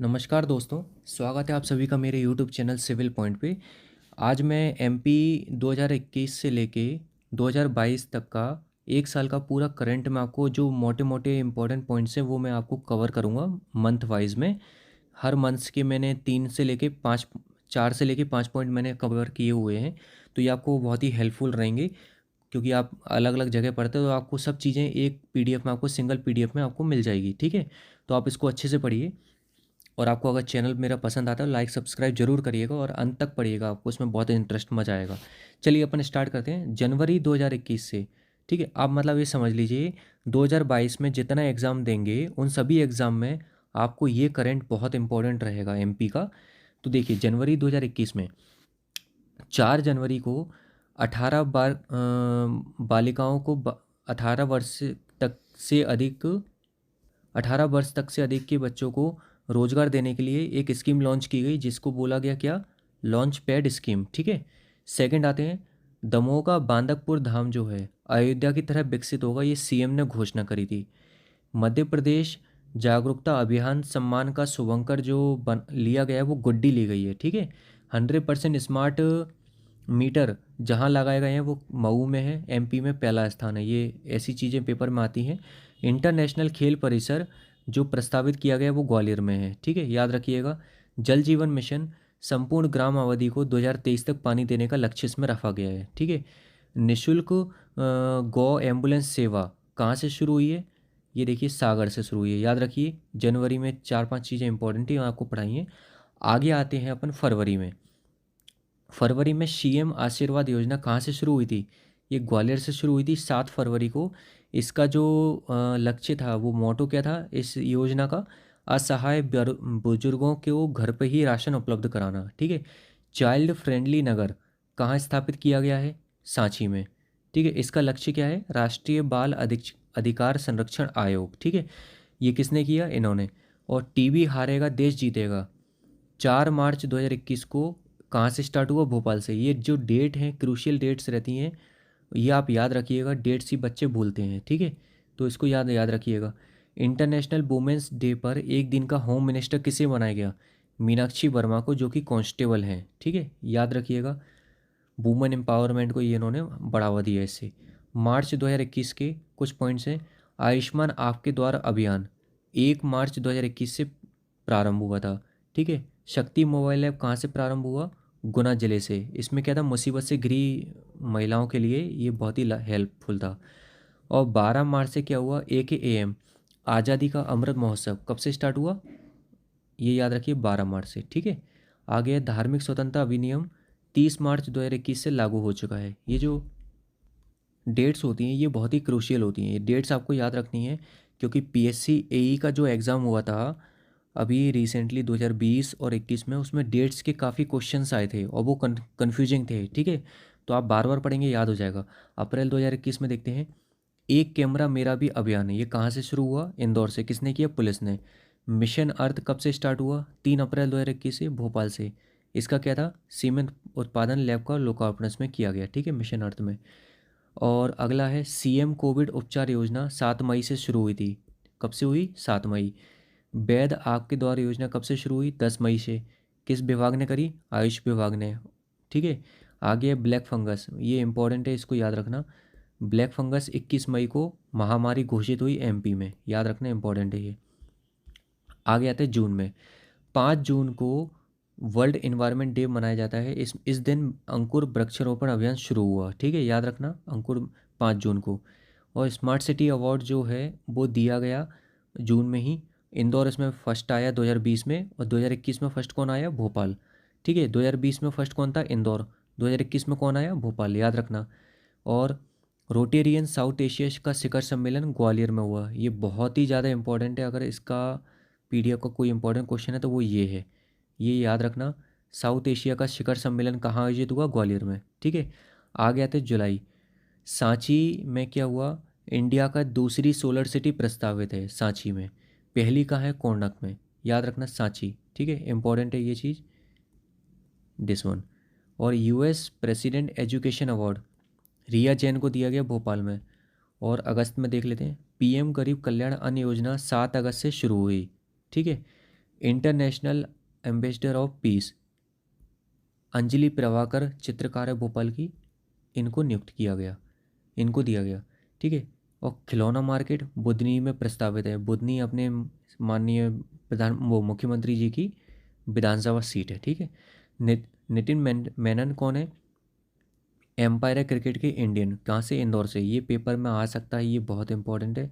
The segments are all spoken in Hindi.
नमस्कार दोस्तों, स्वागत है आप सभी का मेरे यूट्यूब चैनल सिविल पॉइंट पे। आज मैं एमपी 2021 से लेके 2022 तक का एक साल का पूरा करंट में आपको जो मोटे मोटे इम्पोर्टेंट पॉइंट्स हैं वो मैं आपको कवर करूँगा मंथ वाइज में। हर मंथ्स के मैंने 4 से लेके 5 पॉइंट मैंने कवर किए हुए हैं। तो ये आपको बहुत ही हेल्पफुल रहेंगे, क्योंकि आप अलग अलग जगह पढ़ते हो तो आपको सब चीज़ें एक पीडीएफ में, आपको सिंगल पीडीएफ में आपको मिल जाएगी। ठीक है, तो आप इसको अच्छे से पढ़िए। और आपको अगर चैनल मेरा पसंद आता है तो लाइक सब्सक्राइब जरूर करिएगा और अंत तक पढ़िएगा, आपको इसमें बहुत इंटरेस्ट मजा आएगा। चलिए अपन स्टार्ट करते हैं जनवरी 2021 से। ठीक है, आप मतलब ये समझ लीजिए 2022 में जितना एग्ज़ाम देंगे उन सभी एग्ज़ाम में आपको ये करंट बहुत इंपॉर्टेंट रहेगा एमपी का। तो देखिए जनवरी 2021 में 4 जनवरी को 18 बालिकाओं को 18 वर्ष तक से अधिक 18 वर्ष तक से अधिक के बच्चों को रोजगार देने के लिए एक स्कीम लॉन्च की गई, जिसको बोला गया क्या, लॉन्च पैड स्कीम। ठीक है, सेकंड आते हैं दमोह का बांदकपुर धाम जो है अयोध्या की तरह विकसित होगा, ये सीएम ने घोषणा करी थी। मध्य प्रदेश जागरूकता अभियान सम्मान का शुभंकर जो बन लिया गया है वो गुड्डी ली गई है। ठीक है, 100% स्मार्ट मीटर जहाँ लगाए गए हैं वो मऊ में है, एमपी में पहला स्थान है। ये ऐसी चीज़ें पेपर में आती हैं। इंटरनेशनल खेल परिसर जो प्रस्तावित किया गया है वो ग्वालियर में है। ठीक है, याद रखिएगा। जल जीवन मिशन संपूर्ण ग्राम आबादी को 2023 तक पानी देने का लक्ष्य इसमें रखा गया है। ठीक है, निशुल्क गौ एम्बुलेंस सेवा कहाँ से शुरू हुई है, ये देखिए सागर से शुरू हुई है। याद रखिए, जनवरी में 4-5 चीज़ें इंपॉर्टेंट थी आपको पढ़ाई हैं। आगे आते हैं अपन फरवरी में। फरवरी में सीएम आशीर्वाद योजना कहाँ से शुरू हुई थी, ये ग्वालियर से शुरू हुई थी 7 फरवरी को। इसका जो लक्ष्य था, वो मोटो क्या था इस योजना का, असहाय बुजुर्गों को घर पे ही राशन उपलब्ध कराना। ठीक है, चाइल्ड फ्रेंडली नगर कहाँ स्थापित किया गया है, सांची में। ठीक है, इसका लक्ष्य क्या है, राष्ट्रीय बाल अधिकार संरक्षण आयोग। ठीक है, ये किसने किया, इन्होंने। और टीबी हारेगा देश जीतेगा 4 मार्च 2021 को कहाँ से स्टार्ट हुआ, भोपाल से। ये जो डेट हैं क्रूशियल डेट्स रहती हैं, ये आप याद रखिएगा, डेट्स ही बच्चे भूलते हैं। ठीक है, तो इसको याद याद रखिएगा। इंटरनेशनल वुमेंस डे पर एक दिन का होम मिनिस्टर किसे बनाया गया, मीनाक्षी वर्मा को, जो कि कांस्टेबल हैं। ठीक है, याद रखिएगा, वुमेन एम्पावरमेंट को ये इन्होंने बढ़ावा दिया इससे। मार्च 2021 के कुछ पॉइंट्स हैं। आयुष्मान आपके द्वार अभियान 1 मार्च 2021 से प्रारंभ हुआ था। ठीक है, शक्ति मोबाइल ऐप कहाँ से प्रारंभ हुआ, गुना ज़िले से। इसमें क्या था, मुसीबत से घिरी महिलाओं के लिए ये बहुत ही हेल्पफुल था। और 12 मार्च से क्या हुआ, AKAM आज़ादी का अमृत महोत्सव कब से स्टार्ट हुआ, ये याद रखिए 12 मार्च से। ठीक है, आगे है धार्मिक स्वतंत्रता अधिनियम 30 मार्च 2021 से लागू हो चुका है। ये जो डेट्स होती हैं ये बहुत ही क्रूशियल होती हैं, ये डेट्स आपको याद रखनी है, क्योंकि PSC AE का जो एग्ज़ाम हुआ था अभी रिसेंटली 2020 और 21 में, उसमें डेट्स के काफ़ी क्वेश्चंस आए थे और वो कन्फ्यूजिंग थे। ठीक है, तो आप बार बार पढ़ेंगे याद हो जाएगा। अप्रैल 2021 में देखते हैं, एक कैमरा मेरा भी अभियान है, ये कहाँ से शुरू हुआ, इंदौर से। किसने किया, पुलिस ने। मिशन अर्थ कब से स्टार्ट हुआ, 3 अप्रैल 2021 से, भोपाल से। इसका क्या था, सीमेंट उत्पादन लैब का लोकार्पण इसमें किया गया। ठीक है, मिशन अर्थ में। और अगला है CM कोविड उपचार योजना 7 मई से शुरू हुई थी। कब से हुई, 7 मई। वैध आपके द्वार योजना कब से शुरू हुई, 10 मई से। किस विभाग ने करी, आयुष विभाग ने। ठीक है, आगे है ब्लैक फंगस, ये इंपॉर्टेंट है, इसको याद रखना। ब्लैक फंगस 21 मई को महामारी घोषित हुई MP में, याद रखना, इंपॉर्टेंट है ये। आगे आते हैं जून में। 5 जून को वर्ल्ड इन्वायरमेंट डे मनाया जाता है। इस दिन अंकुर वृक्षारोपण अभियान शुरू हुआ। ठीक है, याद रखना, अंकुर 5 जून को। और स्मार्ट सिटी अवार्ड जो है वो दिया गया जून में ही। इंदौर इसमें फर्स्ट आया 2020 में, और 2021 में फर्स्ट कौन आया, भोपाल। ठीक है, 2020 में फर्स्ट कौन था, इंदौर। 2021 में कौन आया, भोपाल, याद रखना। और रोटेरियन साउथ एशिया का शिखर सम्मेलन ग्वालियर में हुआ, ये बहुत ही ज़्यादा इंपॉर्टेंट है। अगर इसका PDF का कोई इंपॉर्टेंट क्वेश्चन है तो वो ये है, ये याद रखना। साउथ एशिया का शिखर सम्मेलन कहाँ आयोजित हुआ, ग्वालियर में। ठीक है, आगे आते जुलाई। सांची में क्या हुआ, इंडिया का दूसरी सोलर सिटी प्रस्तावित है सांची में। पहली कहाँ है, कोणार्क में, याद रखना, सांची। ठीक है, इंपॉर्टेंट है ये चीज़, दिस वन। और US president education award Riya Jain को दिया गया भोपाल में। और अगस्त में देख लेते हैं, PM गरीब कल्याण अन्न योजना 7 अगस्त से शुरू हुई। ठीक है, international ambassador of peace Anjali Prabhakar चित्रकार है भोपाल की, इनको नियुक्त किया गया, इनको दिया गया। ठीक है। और खिलौना मार्केट बुधनी में प्रस्तावित है। बुधनी अपने माननीय प्रधान वो मुख्यमंत्री जी की विधानसभा सीट है। ठीक है। नितिन मेनन कौन है? एम्पायर है क्रिकेट के इंडियन, कहाँ से? इंदौर से। ये पेपर में आ सकता है, ये बहुत इंपॉर्टेंट है,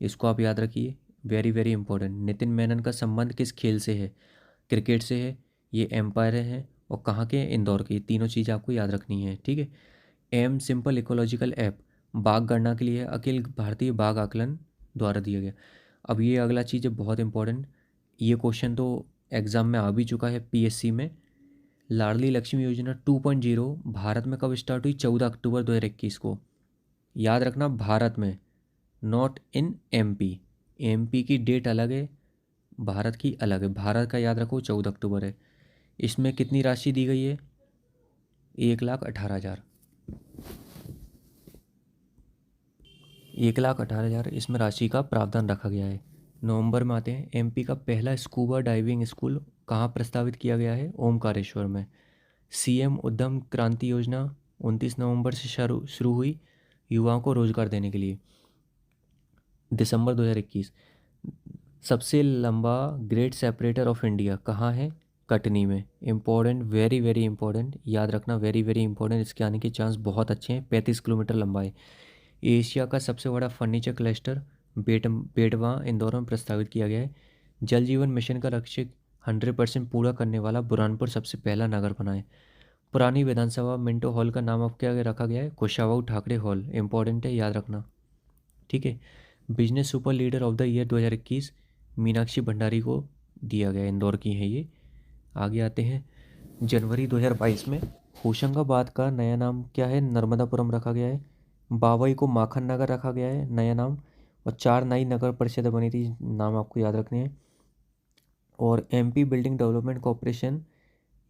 इसको आप याद रखिए, very very important. Nitin Menon का संबंध किस खेल से है? क्रिकेट से है। ये एम्पायर है और कहाँ के? इंदौर के। तीनों चीज़ आपको याद रखनी है। ठीक है। एम सिंपल इकोलॉजिकल ऐप बाघ गणना के लिए अखिल भारतीय बाघ आकलन द्वारा दिया गया। अब ये अगला चीज़ है बहुत इंपॉर्टेंट, ये क्वेश्चन तो एग्ज़ाम में आ भी चुका है पीएससी में। लाडली लक्ष्मी योजना 2.0 भारत में कब स्टार्ट हुई? 14 अक्टूबर 2021 को। याद रखना, भारत में, नॉट इन एमपी। एमपी की डेट अलग है, भारत की अलग है। भारत का याद रखो 14 अक्टूबर है। इसमें कितनी राशि दी गई है? 1,18,000। 1,18,000 इसमें राशि का प्रावधान रखा गया है। नवंबर में आते हैं। एमपी का पहला स्कूबा डाइविंग स्कूल कहाँ प्रस्तावित किया गया है? ओमकारेश्वर में। सीएम उद्यम क्रांति योजना 29 नवंबर से शुरू शुरू हुई युवाओं को रोजगार देने के लिए, दिसंबर 2021। सबसे लंबा ग्रेट सेपरेटर ऑफ इंडिया कहाँ है? कटनी में। इंपॉर्टेंट, वेरी वेरी इंपॉर्टेंट, याद रखना, वेरी वेरी इंपॉर्टेंट, इसके आने के चांस बहुत अच्छे हैं। 35 किलोमीटर लंबा है। एशिया का सबसे बड़ा फर्नीचर क्लस्टर बेटवा इंदौर में प्रस्तावित किया गया है। जल जीवन मिशन का लक्ष्य 100% पूरा करने वाला बुरहानपुर सबसे पहला नगर बना है। पुरानी विधानसभा मिंटो हॉल का नाम अब क्या रखा गया है? कुशाभाऊ ठाकरे हॉल। इंपॉर्टेंट है, याद रखना। ठीक है। Business super leader of the year 2021 Meenakshi Bhandari को दिया गया, इंदौर की है ये। आगे आते हैं। जनवरी 2022 में होशंगाबाद का नया नाम क्या है? नर्मदापुरम रखा गया है। बावई को माखन नगर रखा गया है, नया नाम। और 4 नई नगर परिषद बनी थी, नाम आपको याद रखने हैं। और एमपी बिल्डिंग डेवलपमेंट कॉरपोरेशन,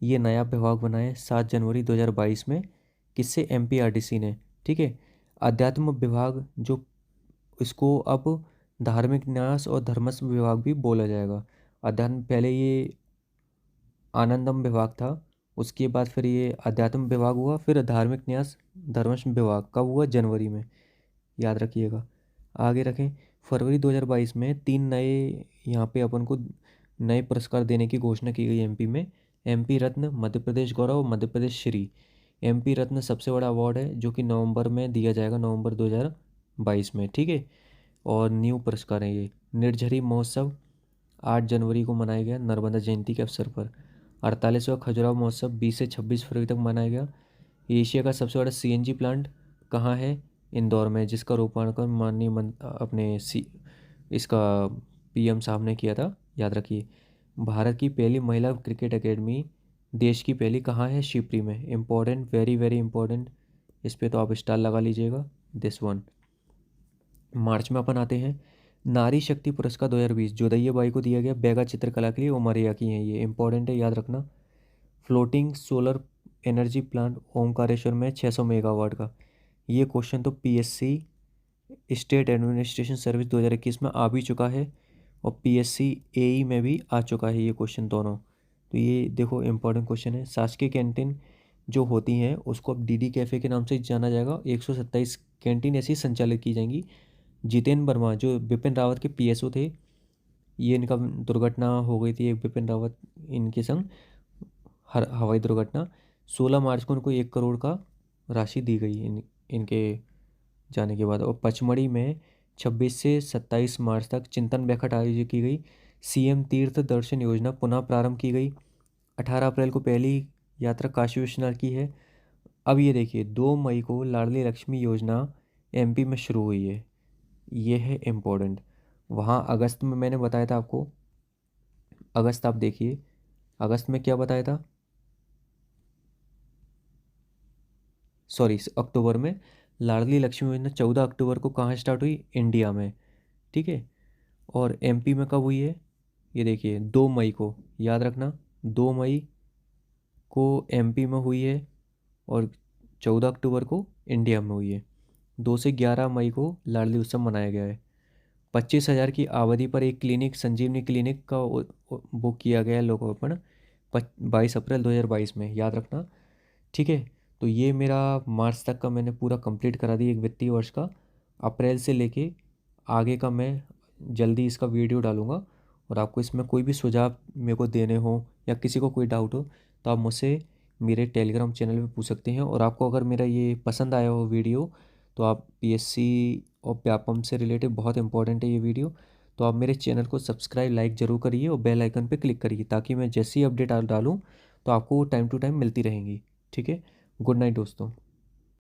ये नया विभाग बना है 7 जनवरी 2022 में। किससे? एमपीआरडीसी ने। ठीक है। अध्यात्म विभाग, जो इसको अब धार्मिक न्यास और धर्मस्व विभाग भी बोला जाएगा। अध्यात्म, पहले ये आनंदम विभाग था, उसके बाद फिर ये अध्यात्म विभाग हुआ, फिर धार्मिक न्यास धर्मस्व विभाग कब हुआ? जनवरी में, याद रखिएगा। आगे रखें। फरवरी 2022 में 3 नए, यहाँ पे अपन को नए पुरस्कार देने की घोषणा की गई एमपी में। एमपी रत्न, मध्य प्रदेश गौरव, मध्य प्रदेश श्री। एमपी रत्न सबसे बड़ा अवार्ड है जो कि नवंबर में दिया जाएगा, नवंबर 2022 में। ठीक है। और न्यू पुरस्कार है ये। निर्झरी महोत्सव 8 जनवरी को मनाया गया नर्मदा जयंती के अवसर पर। 48वां खजुराहो महोत्सव 20 से 26 फरवरी तक मनाया गया। एशिया का सबसे बड़ा सीएनजी प्लांट कहाँ है? इंदौर में, जिसका रोपांकन माननीय अपने इसका पीएम साहब ने किया था, याद रखिए। भारत की पहली महिला क्रिकेट एकेडमी देश की पहली कहाँ है? शिवपुरी में। इंपॉर्टेंट, वेरी वेरी इंपॉर्टेंट, इस पे तो आप स्टार लगा लीजिएगा, दिस वन। मार्च में अपन आते हैं। नारी शक्ति पुरस्कार 2020 जोदैया बाई को दिया गया बैगा चित्रकला के लिए, उमरिया की हैं ये। इंपॉर्टेंट है, याद रखना। Floating solar energy plant Omkareshwar में 600 मेगावाट का। ये क्वेश्चन तो पीएससी स्टेट एडमिनिस्ट्रेशन सर्विस 2021 में आ भी चुका है, और पीएससी एई में भी आ चुका है ये क्वेश्चन दोनों। तो ये देखो इंपॉर्टेंट क्वेश्चन है। शासकीय कैंटीन जो होती हैं उसको अब डीडी कैफ़े के नाम से जाना जाएगा। 127 कैंटीन ऐसी संचालित की जाएंगी। जितेंद्र वर्मा जो बिपिन रावत के पीएसओ थे, ये इनका दुर्घटना हो गई थी, एक बिपिन रावत इनके संग हवाई दुर्घटना। 16 मार्च को उनको 1 करोड़ का राशि दी गई इनके जाने के बाद। और पचमढ़ी में 26 से 27 मार्च तक चिंतन बैठक आयोजित की गई। सीएम तीर्थ दर्शन योजना पुनः प्रारंभ की गई। 18 अप्रैल को पहली यात्रा काशी विश्वनाथ की है। अब ये देखिए, 2 मई को लाडली लक्ष्मी योजना एमपी में शुरू हुई है, ये है इम्पोर्टेंट। वहाँ अगस्त में मैंने बताया था आपको, अगस्त आप देखिए, अगस्त में क्या बताया था, सॉरी अक्टूबर में। लाडली लक्ष्मी योजना 14 अक्टूबर को कहाँ स्टार्ट हुई? इंडिया में। ठीक है। और एमपी में कब हुई है? ये देखिए 2 मई को, याद रखना, 2 मई को एमपी में हुई है, और 14 अक्टूबर को इंडिया में हुई है। 2 से 11 मई को लाडली उत्सव मनाया गया है। 25,000 की अवधि पर एक क्लिनिक संजीवनी क्लिनिक का बुक किया गया है लोकार्पण 22 अप्रैल 2022 में, याद रखना। ठीक है, तो ये मेरा मार्च तक का मैंने पूरा कंप्लीट करा दी एक वित्तीय वर्ष का। अप्रैल से लेके आगे का मैं जल्दी इसका वीडियो डालूंगा, और आपको इसमें कोई भी सुझाव मेरे को देने हो या किसी को कोई डाउट हो तो आप मुझसे मेरे टेलीग्राम चैनल पे पूछ सकते हैं। और आपको अगर मेरा ये पसंद आया हो वीडियो, तो आप पीएससी और व्यापम से रिलेटेड बहुत इंपॉर्टेंट है ये वीडियो, तो आप मेरे चैनल को सब्सक्राइब लाइक ज़रूर करिए और बेल आइकन पे क्लिक करिए, ताकि मैं जैसी अपडेट डालूँ तो आपको टाइम टू टाइम मिलती रहेंगी। ठीक है, गुड नाइट दोस्तों।